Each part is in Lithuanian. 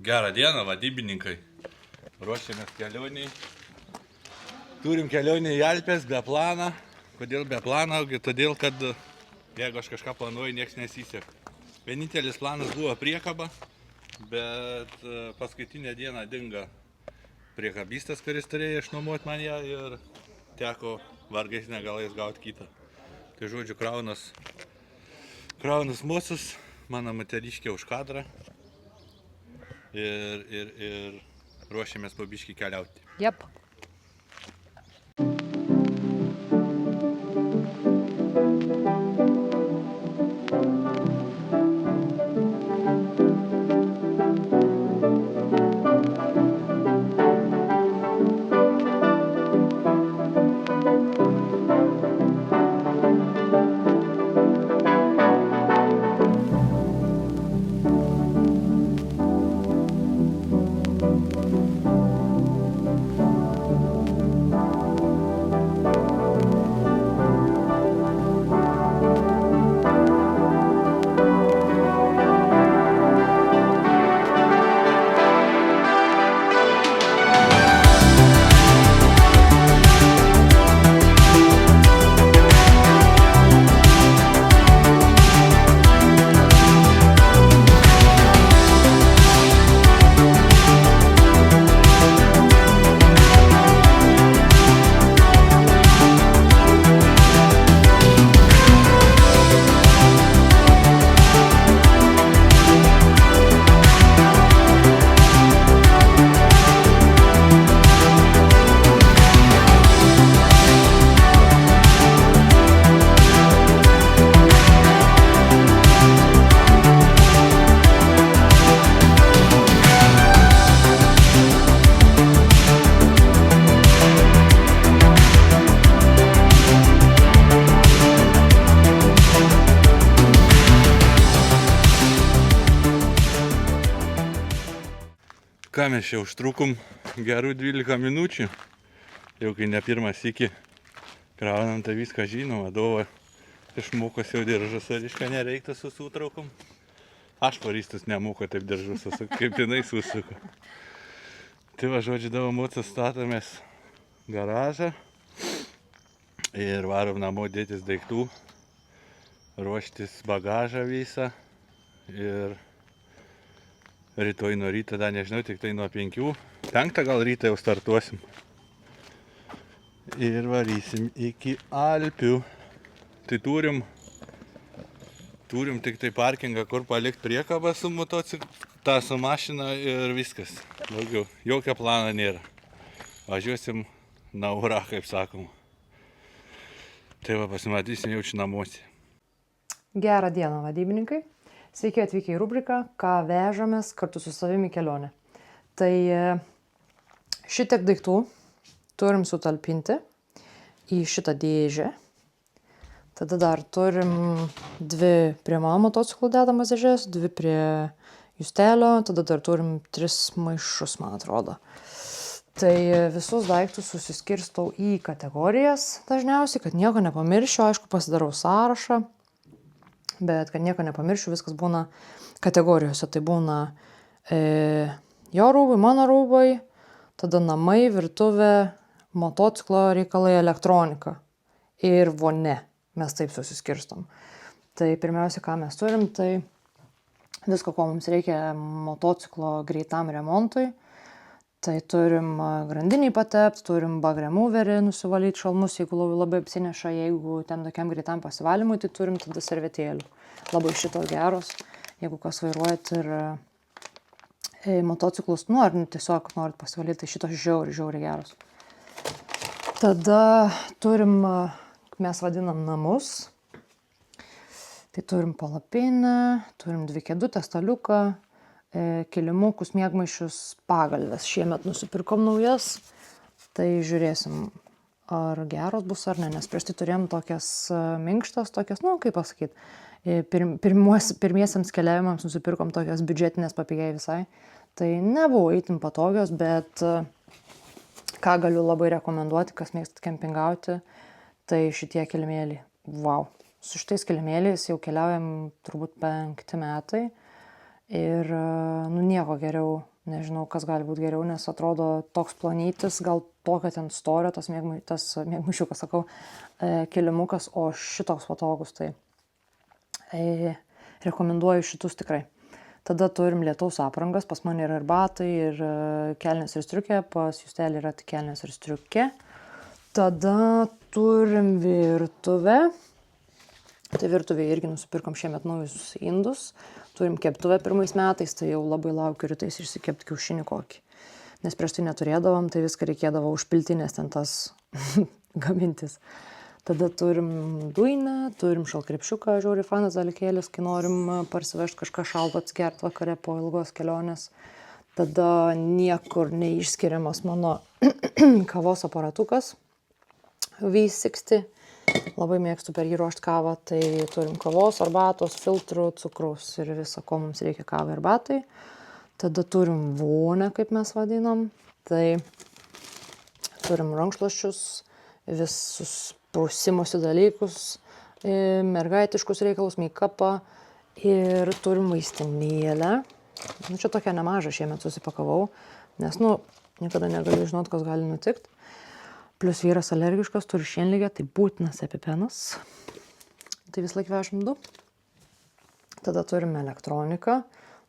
Gerą dieną, vadybininkai. Ruošiamės kelioniai. Turim kelionį į Alpes be planą. Kodėl be plano? Todėl, kad jeigu aš kažką planuoju, nieks nesiseka. Vienintelis planas buvo priekaba, bet paskutinę dieną dingo priekabistas, kuris turėjo išnuomoti man ją ir teko vargais negalais gauti kitą. Tai žodžiu, kraunas mūsų, mano moteriškė už kadrą. Ir ruošiamės po biškį keliauti. Jep. Ką mes čia užtrukom gerų 12 minučių, jau kai ne pirmas iki kraunam, tai viską žinom, vadovą išmokos jau diržus, ar išką nereiktų su sutraukom. Aš paristus nemoku taip diržus susukti, kaip jinai susuka. Tai va, žodžiu, davom mūsų statomės garažą ir varom namo dėtis daiktų, ruoštis bagažą visą ir rytoj nuo ryto, dar nežinau, tik tai nuo 5. 5 gal rytą jau startuosim. Ir varysim iki Alpių. Tai turim tik tai parkingą, kur palikti priekabą su motociklu, tą su mašina ir viskas. Daugiau, jokio plano nėra. Važiuosim na ura, kaip sakom. Tai va, pasimatysim jau čia namuose. Gerą dieną, vadybininkai. Sveiki atvykę į rubriką, ką vežamės kartu su savimi kelionę. Tai šitiek daiktų turim sutalpinti į šitą dėžę. Tada dar turim 2 prie mano motociklų dedamas dėžės, 2 prie justelio, tada dar turim 3 maišus, man atrodo. Tai visus daiktus susiskirstau į kategorijas dažniausiai, kad nieko nepamiršiu, aišku, pasidarau sąrašą. Bet kad nieko nepamiršiu, viskas būna kategorijose. Tai būna jo rūbai, mano rūbai, tada namai, virtuvė, motociklo reikalai, elektronika ir vonia. Mes taip susiskirstom. Tai pirmiausia, ką mes turim, tai visko, ko mums reikia motociklo greitam remontui. Tai turim grandinį patepti, turim bug removerį nusivalyti šalmus, jeigu labai apsineša, jeigu ten tokiam greitam pasivalymui, tai turim tada servetėlių. Labai šitos geros, jeigu kas vairuojat ir motociklus, ar tiesiog norit pasivalyti, tai šitos žiauriai geros. Tada turim, mes vadinam namus, tai turim palapinę, turim 2 kėdutės, staliuką, kilimukus, miegmaišius, pagalves. Šiemet nusipirkom naujas, tai žiūrėsim, ar geros bus ar ne, nes prieš tai turėjom tokias minkštas, tokias, kaip pasakyti, pirmiesiams keliavimams nusipirkom tokias biudžetinės papigiai visai. Tai nebuvo itin patogios, bet ką galiu labai rekomenduoti, kas mėgstat kempingauti, tai šitie kilimėliai. Wow. Su šitais kilimėliais jau keliaujam turbūt 5 metai. Ir, nu, nieko geriau, nežinau, kas gali būti geriau, nes atrodo toks plonytis, gal tokio ten storio, tas mėgmušiukas, sakau, kilimukas, o šitoks patogus, tai rekomenduoju šitus tikrai. Tada turim lietaus aprangas, pas mane yra ir batai, ir kelnės ir striukė, pas Justelį yra tik kelnės ir striukė. Tada turim virtuvę. Tai virtuvėje irgi nusipirkom šiemet naujus indus. Turim keptuvę pirmais metais, tai jau labai laukiu rytais išsikepti kiaušinį kokį. Nes prieš tai neturėdavom, tai viską reikėdavo užpilti, nes ten tas gamintis. Tada turim dujinę, turim šalkrepšiuką, žiauriai fanas dalykėlis, kai norim parsivežti kažką šalto atsigert vakare po ilgos kelionės. Tada niekur neišskiriamas mano kavos aparatukas V60. Labai mėgstu per jį ruošti kavą, tai turim kavos, arbatos, filtrų, cukraus ir visą, ko mums reikia kavai ir arbatai. Tada turim vonę, kaip mes vadinam. Tai turim rankšluosčius, visus prausimosi dalykus, mergaitiškus reikalus, make-upą ir turim vaistinėlę. Nu, čia tokia nemaža šiemet susipakavau, nes, nu, niekada negali žinot, kas gali nutikti. Plius vyras alergiškas, turi šienligę, tai būtinas epipenas. Tai vis laik vežam 2. Tada turime elektroniką.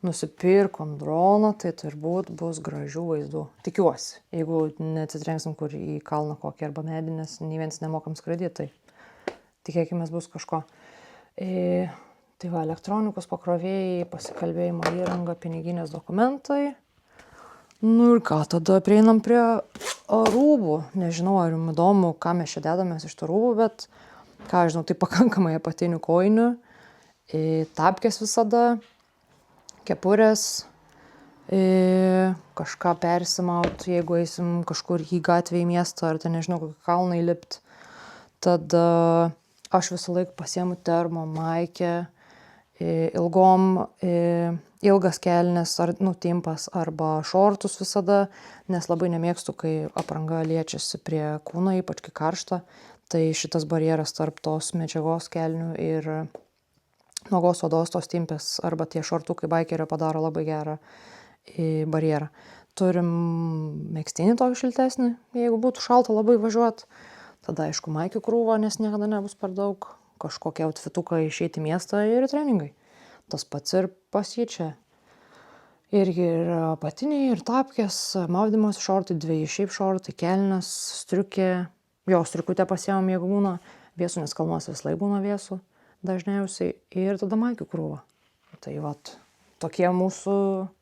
Nusipirkom droną, tai turbūt bus gražių vaizdų. Tikiuosi. Jeigu neatsitrenksim kur į kalną kokį arba medį, nes nei vienas nemokam skraidyti, tai tikėkime bus kažko. Tai va, elektronikos pakrovėjai, pasikalbėjimo įranga, piniginės dokumentai. Nu ir ką, tada prieinam prie rūbų. Nežinau, ar jums įdomu, ką mes čia dedamės iš tų rūbų, bet, ką žinau, tai pakankamai apatinių kojinių, tapkės visada, kepurės, kažką persimaut, jeigu eisim kažkur į gatvę į miestą, ar ten nežinau, kokį kalną įlipt. Tada aš visą laiką pasiemu termo maikę, ilgas kelnes, ar timpas, arba šortus visada, nes labai nemėgstu, kai apranga liečiasi prie kūno, ypač kai karšta. Tai šitas barjeras tarp tos medžiagos kelnių ir nuogos odos tos timpės, arba tie šortukai baikerio padaro labai gerą barjerą. Turim megztinį tokį šiltesnį, jeigu būtų šalta labai važiuot. Tada, aišku, maikių krūva, nes niekada nebus per daug. Kažkokie outfituką išeiti į miestą ir treningai. Tas pats ir pas jį čia. Irgi ir apatiniai, ir tapkės, maudymosi šortai, 2 šiaip šortai, kelnes, striukė. Jo, striukutę pasiėmam, jeigu būna vėsų, nes kalnuose vis laik būna vėsų dažniausiai. Ir tada maikių krūva. Tai vat, tokie mūsų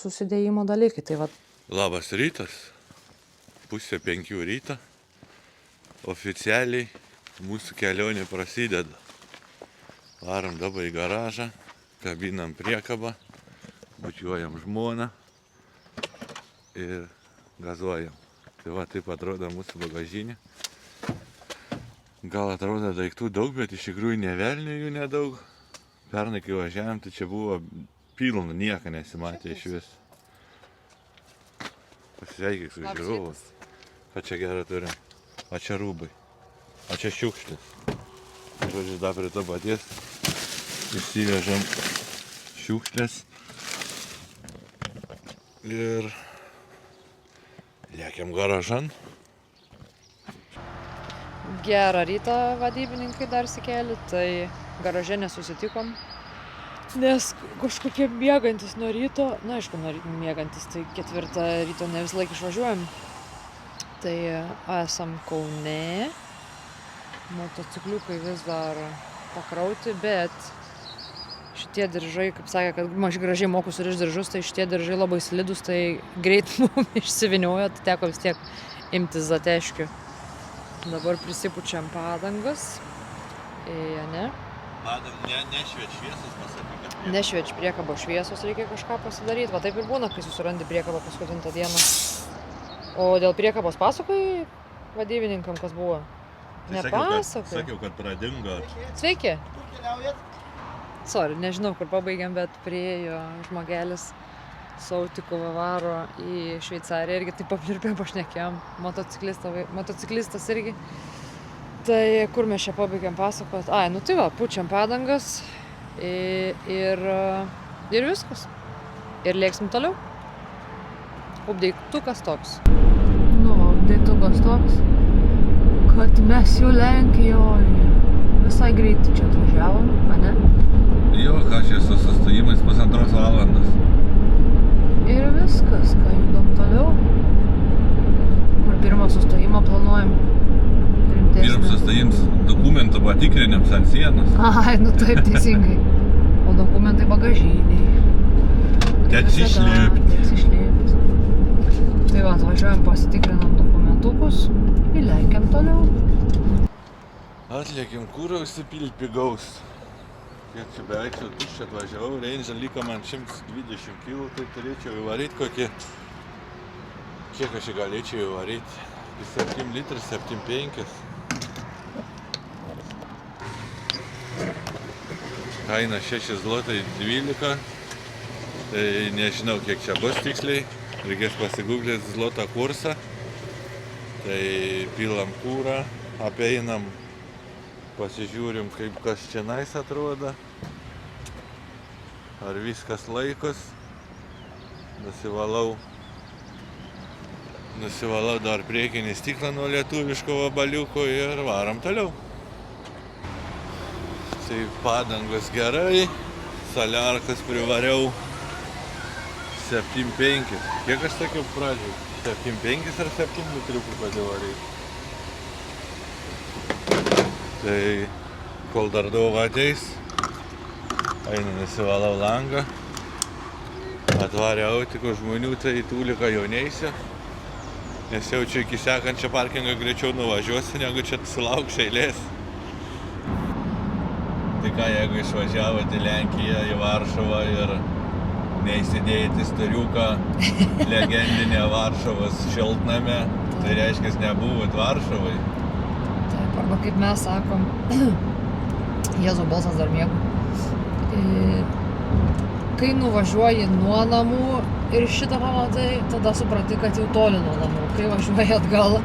susidėjimo dalykai. Tai vat. Labas rytas. 4:30 ryto. Oficialiai mūsų kelionė prasideda. Varom dabar į garažą, kabinam priekabą, bučiuojam žmoną ir gazuojam. Tai va, taip atrodo mūsų bagažinė. Gal atrodo daiktų daug, bet iš tikrųjų ne velnių jų nedaug. Pernai, kai važiavam, tai čia buvo pilna, nieko nesimatė iš vis. Pasisveikyk su žiūrovus. Ką čia gerą turim? O čia rūbai. O čia šiukšlės. Žodžiu, dar prie to paties išsivežam šiukšlės ir lėkiam garažan. Gerą rytą, vadybininkai, dar sikeli, tai garaže nesusitikom, nes kažkokie miegantis nuo ryto, na aišku, nuo ryto miegantis, tai 4 ryto ne visą laiką išvažiuojam. Tai esam Kaune, motocikliukai vis dar pakrauti, bet šitie diržai, kaip sakė, kad maž gražiai moku surišti diržus, tai šitie diržai labai slidus, tai greit mum išsiviniojo, tai teko vis tiek imtis zateškių. Dabar prisipučiam padangas, ne? Nešviet šviesos, pasakykit. Nešviet priekabo šviesos, reikia kažką pasidaryti, va taip ir būna, kai susirandi priekabą paskutintą dieną. O dėl priekabos pasakoji vadybininkam, kas buvo? Nepasakoji. Sakiau, kad pradingo. Sveiki. Sorry, nežinau, kur pabaigėm, bet priėjo žmogelis su autikuva varo į Šveicariją, irgi taip paplirpė, pašnekėjom, motociklistas irgi. Tai kur mes čia pabaigėm pasakot? Nu tai va, pučiam padangas ir Ir viskas. Ir lėksim toliau. Updeitukas toks. Nu, updeitukas toks, kad mes jau Lenkijoje. Visai greitai čia atvažiavom, ane? Jo, ką čia su sustojimais 1,5 valandos. Ir viskas, ką judam toliau. Kur pirmą sustojimą planuojam. Pirm sustojims dokumentų patikrinims ant sienos. Ai, nu taip, teisingai. O dokumentai bagažiniai. Teks išlipt. Tai va, atvažiuojam, pasitikrinam dokumentukus ir lekiam toliau. Atlėkim kūro užsipilt pigaus. Kiek čia beveik čia tuščia atvažiavau, Ranger liko man 120 kg, tai turėčiau įvaryt kokį... Kiek aš galėčiau įvaryt? 7 litras, 7,5. Kaina 6 zlotai 12. Tai nežinau, kiek čia bus tiksliai. Reikės pasigūglėti zlotą kursą. Tai pilam kūrą, apeinam, pasižiūrim, kaip kas čia nais atrodo. Ar viskas laikos. Nusivalau dar priekinį stiklą nuo lietuviško vabaliuko ir varom toliau. Tai padangos gerai, saliarkas privariau 7,5. Kiek aš sakiau pradžioj? 7,5 ar 7 litriukų pasivarėjau. Tai kol dar daug ateis, einu nusivalau langą. Atvarė autiko žmonių, tai tūlika jau neisiu. Nes jau čia iki sekančio parkingo greičiau nuvažiuosiu, negu čia sulauks eilės. Tai ką, jeigu išvažiavot į Lenkiją, į Varšuvą ir neįsidėjot į storiuką legendinę Varšuvos šiltnamę, tai reiškia, nebuvot Varšuvai. Taip, arba kaip mes sakom, Jėzų balsas dar miegu. Kai nuvažiuoji nuo namų ir šitą pamatai, tada supranti, kad jau toli nuo namų. Kai važiuoji atgal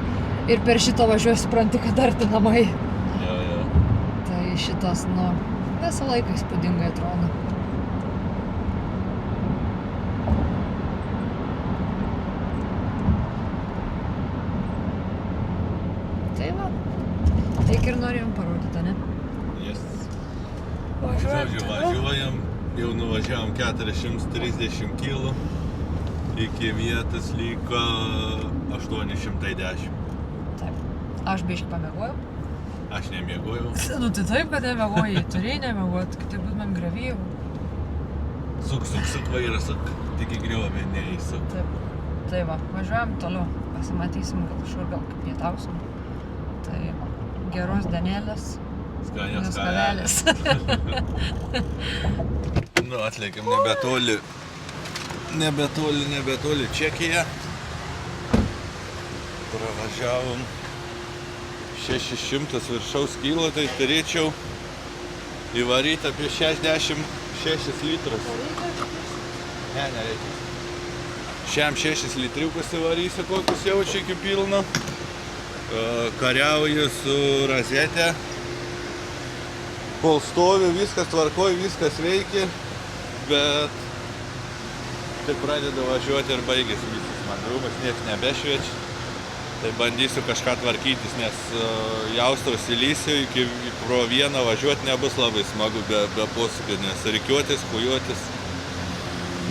ir per šitą važiuoji, supranti, kad arti namai. Jo. Tai šitas, nu, visą laiką įspūdingai atrodo. Tai va, tiek ir norėjom parodyti, ne? Yes. Žodžiu, važiuojam, jau nuvažiavom 430 kg, iki vietos liko 810. Taip. Aš biškį pamiegojau. Aš nemiegojau. Nu tai taip, kad nemiegojai, turėjai nemiegoti, kitaip būtumėm grevijų. Suk vairą, tik į griovę neįsuk. Taip. Tai va, važiuojam toliau, pasimatysim, kad kažkur gal kaip pietausim. Tai geros dienėlės. Skanios kavelės. Nu, atlėkėm nebetoli Čekiją. Pravažiavom 600 viršaus kilo, tai turėčiau įvaryti apie 66 litrus. Ne, nereikia. Šiam 6 litriukus įvarysiu, kokius jaučiu iki pilno. Kariauju su razetė. Kol stoviu, viskas tvarkoj, viskas veikia, bet tai pradeda važiuoti ir baigėsi visas man rūmas, nieks nebešviečia. Tai bandysiu kažką tvarkytis, nes jaustaus įlysiu, iki pro vieną važiuoti nebus labai smagu be posūkio, nes rikiuotis, kujuotis.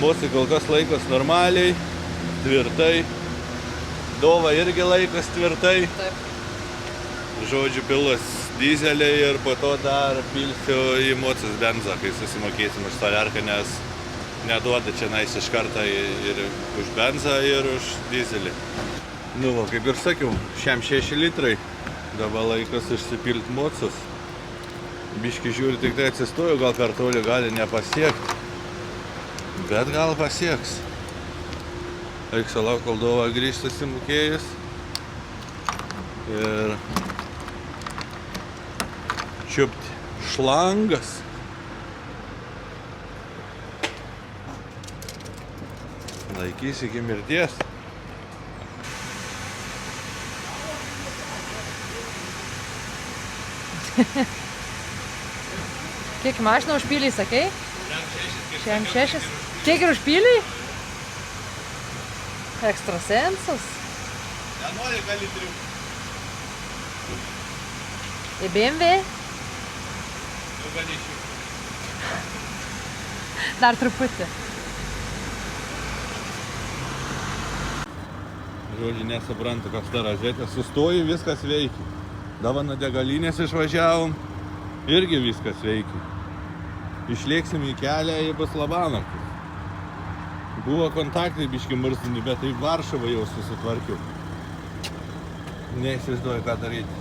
Mūsų kol kas laikos normaliai, tvirtai. Dova irgi laikos tvirtai. Taip. Žodžiu, pilas dizelį ir po to dar pilsiu į Mocus benzą, kai susimokėsim už saliarką, nes neduoda čia nais iš kartą ir už benzą, ir už dizelį. Nu, va, kaip ir sakiau, šiam 6 litrai, dabar laikas užsipilt Mocus. Biški žiūri, tik tai atsistoju, gal per toli gali nepasiekti, bet gal pasieks. Reiks lauk, kol Dova grįžt susimokėjus. Ir čiupti šlangas. Laikys iki mirties. Kiek mašiną užpylei, sakei? Jam 6 66. Kiek ir užpyliai? Ekstrasensas. Nenori, gali 3. Į BMW. Jau gali iš jų. Dar truputį. Žodžiu, nesuprantu, kas ta rozetė. Sustoji, viskas veikia. Dabar nuo degalinės išvažiavom. Irgi viskas veikia. Išlėksim į kelią, jie bus labanaktis. Buvo kontaktai biški murstini, bet tai Varšuvą jau susitvarkiau. Neįsivaizduoju, ką daryti.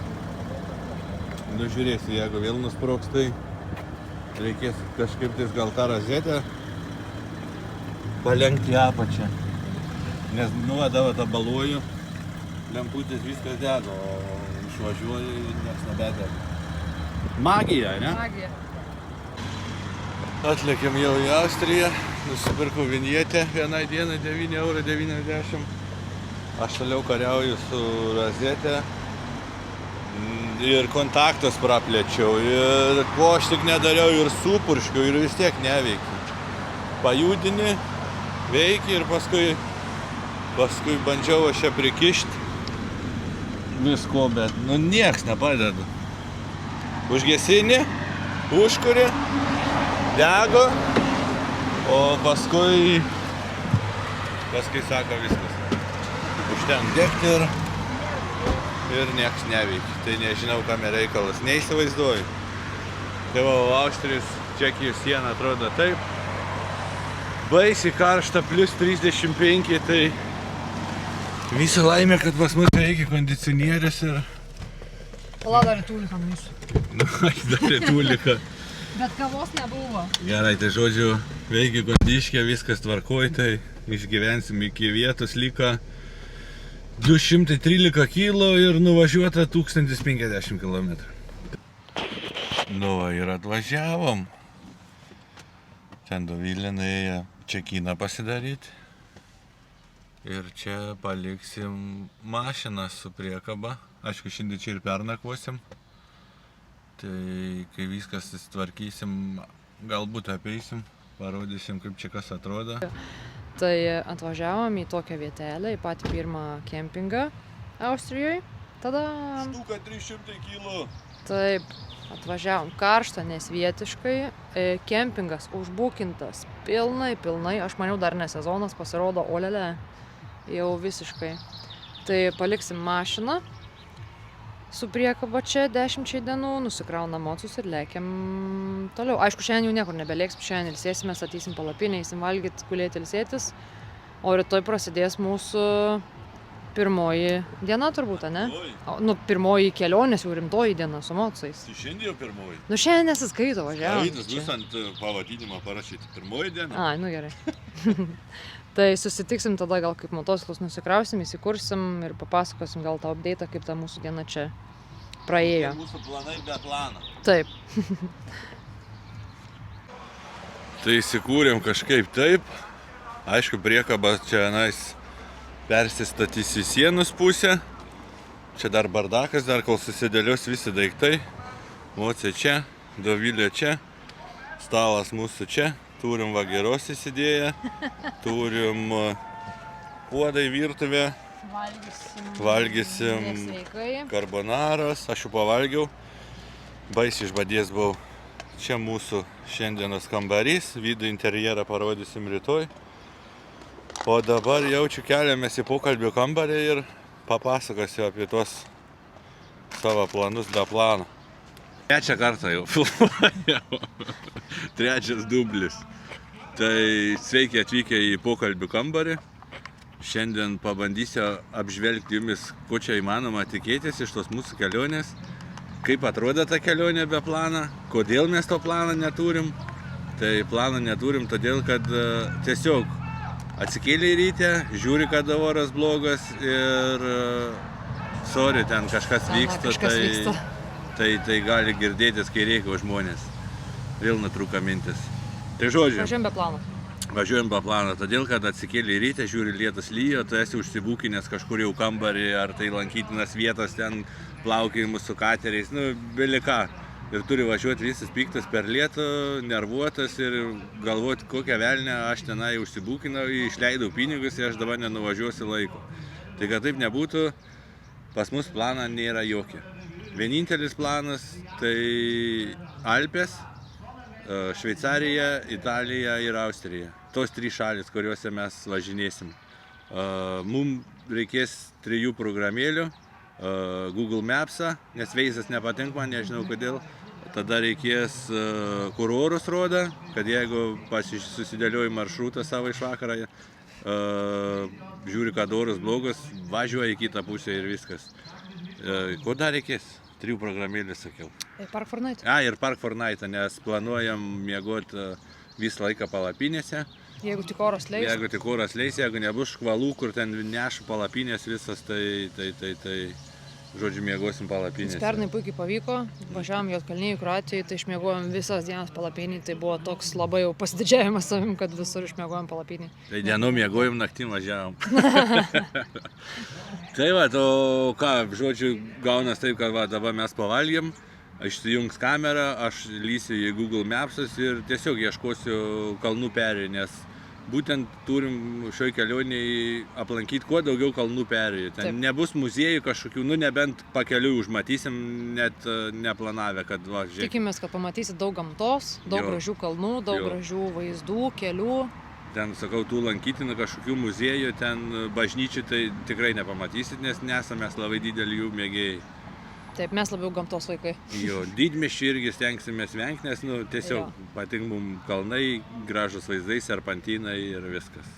Nu, žiūrėsiu, jeigu vėl nusproks, tai reikės kažkaip tais gal tą rozetę palenkti į apačią. Nes nuodavo tą baluoju, lemputės viskas deda, o išvažiuoju ir nieks nebededa. Magija, ne? Magija. Atlėkėm jau į Austriją, nusipirkau vinietę vienai dienai 9,90 €. Aš toliau kariauju su rozetė ir kontaktus praplėčiau ir ko aš tik nedariau ir supurškiau ir vis tiek neveikia. Pajudini, veikia ir paskui bandžiau aš čia prikišti visko, bet nu nieks nepadeda. Užgesini, užkuri, dego, o paskui sako viskas. Užtenka degti ir nieks neveikia. Tai nežinau, kam yra reikalas, neįsivaizduoju. Tai va, Austrijos, Čekijos siena atrodo taip. Baisiai karšta, plus 35, tai visą laimę, kad pas mus veikia kondicionierius ir... Pala dar tūlika nuo jūsų. Nu, dar tūlika. Bet kavos nebuvo. Gerai, tai žodžiu, veikia kondiškė, viskas tvarkoj, tai išgyvensim iki vietos, liko 213 kilo ir nuvažiuota 1050 km. Nu va, ir atvažiavom. Ten Dovilė nuėjo čekiną pasidaryti. Ir čia paliksim mašiną su priekaba. Aišku, šiandien čia ir pernakvosim. Tai kai viskas susitvarkysim, galbūt apeisim, parodysim, kaip čia kas atrodo. Tai atvažiavom į tokią vietelę, į patį pirmą kempingą Austrijoje. Tada... Štuka 300 kilo. Taip, atvažiavom karštą, nesvietiškai. Kempingas užbukintas pilnai. Aš maniau, dar ne sezonas, pasirodo, olelė. Jau visiškai. Tai paliksim mašiną su priekaba čia 10 dienų, nusikraunam mocus ir lėkiam toliau. Aišku, šiandien jau niekur nebelėksim, šiandien ilsėsime, statysim palapinę, eisim valgyti, gulėti, ilsėtis. O rytoj prasidės mūsų pirmoji diena turbūt, ne? Nu, pirmoji kelionės jau rimtoji diena su mocais. Tai šiandien jau pirmoji. Nu, šiandien nesiskaito, važiavom. Aidas bus ant pavadinimo parašyti pirmoji diena. Ai, nu gerai. Tai susitiksim tada gal kaip motociklus nusikrausim, įsikursim ir papasakosim gal tą update'ą, kaip ta mūsų diena čia praėjo. Tai mūsų planai be plano. Taip. Tai įsikūrėm kažkaip taip. Aišku, priekaba čia persistatys į sienos pusę. Čia dar bardakas, dar kol susidėlios visi daiktai. Mocija čia, Dovilė čia, stalas mūsų čia. Turim vageros įsidėję, turim puodai virtuvę, valgysim karbonaros, aš jau pavalgiau, baisiai išbadės buvau. Čia mūsų šiandienos kambarys, vidų interjerą parodysim rytoj. O dabar jaučiu keliamės į pokalbių kambarį ir papasakosiu apie tuos savo planus be plano. Trečią kartą jau filmuojau. Trečias dublis. Tai sveiki atvykę į pokalbių kambarį. Šiandien pabandysiu apžvelgti jumis, ko čia įmanoma tikėtis iš tos mūsų kelionės. Kaip atrodo ta kelionė be plano, kodėl mes to plano neturim. Tai plano neturim todėl, kad tiesiog atsikėlė į rytę, žiūri, kad oras blogas ir sorry, ten kažkas vyksta. Tai gali girdėtis, kai reikia žmonės. Vėl nutrūka mintis. Tai žodžiu. Važiuojam be plano. Važiuojam be plano, todėl, kad atsikėlė į rytę, žiūri lietus lyjo, tu esi užsibūkinęs kažkur jau kambarį, ar tai lankytinas vietas ten plaukiojimus su kateriais, nu, beli ką. ir turi važiuoti visas piktas per lietų, nervuotas ir galvoti, kokią velnę aš tenai užsibūkinau, išleidau pinigus ir aš dabar nenuvažiuosiu laiko. Tai kad taip nebūtų, pas mus planą nėra jokio. Vienintelis planas tai Alpės, Šveicarija, Italija ir Austrija. Tos 3 šalis, kuriuose mes važinėsim. Mums reikės 3 programėlių. Google Maps'ą, nes Waze'as nepatinka man, nežinau kodėl. Tada reikės, kur orus rodo, kad jeigu susidėlioji maršrutą savo iš vakarą, žiūri, kad oras blogas, važiuoja į kitą pusę ir viskas. Ko dar reikės? 3 programėlį sakiau. Park4Night. Ir Park4Night, nes planuojam miegoti visą laiką palapinėse. Jeigu tik oras leis. Jeigu nebus škvalų, kur ten neša palapinės visas, tai žodžiu, miegosim palapinėse. Pernai puikiai pavyko, važiavom Juodkalnijai, Kroatijai, tai išmiegojom visas dienas palapinį, tai buvo toks labai jau pasididžiavimas savim, kad visur išmiegojom palapinį. Tai dienų miegojom, naktim važiavom. Tai va, o ką, žodžiu, gaunas taip, kad va, dabar mes pavalgėm, išsijungs kamerą, aš lysiu į Google Maps'us ir tiesiog ieškosiu kalnų perėjų, nes būtent turim šioj kelionėje aplankyti kuo daugiau kalnų perėjų. Ten nebus muziejų kažkokių, nebent pakeliui užmatysim, net neplanavę, kad va, žiūrėk. Tikimės, kad pamatysit daug gamtos, daug gražių kalnų, daug gražių vaizdų, kelių. Ten, sakau, tų lankytinų kažkokių muziejų, ten bažnyčių tai tikrai nepamatysit, nes nesame labai dideli jų mėgėjai. Taip, mes labiau gamtos vaikai. Jo, didmiesčių irgi stengsimės vengti, nes tiesiog patink mums kalnai, gražus vaizdai, serpantynai ir viskas.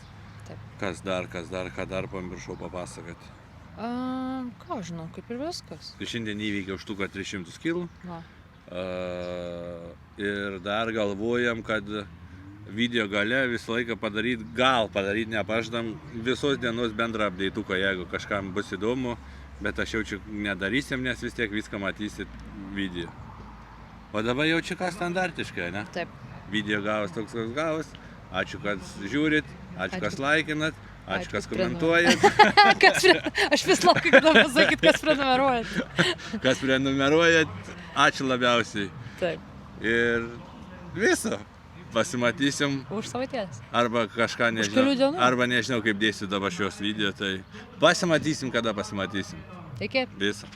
Taip. Ką dar pamiršau papasakoti? Ką žinau, kaip ir viskas. Tai šiandien įveikiau štuką 300 kg. Ir dar galvojam, kad video gale visą laiką padaryti nepaždam visos dienos bendrą apdeituką, jeigu kažkam bus įdomu. Bet aš jau čia nedarysim, nes vis tiek viską matysit video. O dabar jau čia ką standartiškai, ne? Taip. Video gavus toks, koks gavus. Ačiū, kad žiūrit, ačiū, kas laikinat, ačiū, kas komentuojat. Aš vis laukiu, kad pasakyti, kas prenumeruojat. Kas prenumeruojat, ačiū labiausiai. Taip. Ir viso. Pasimatysim. Už savaitės. Arba kažką nežinau. Arba nežinau, kaip dėsiu dabar šios video, tai pasimatysim, kada pasimatysim. Iki. Viso.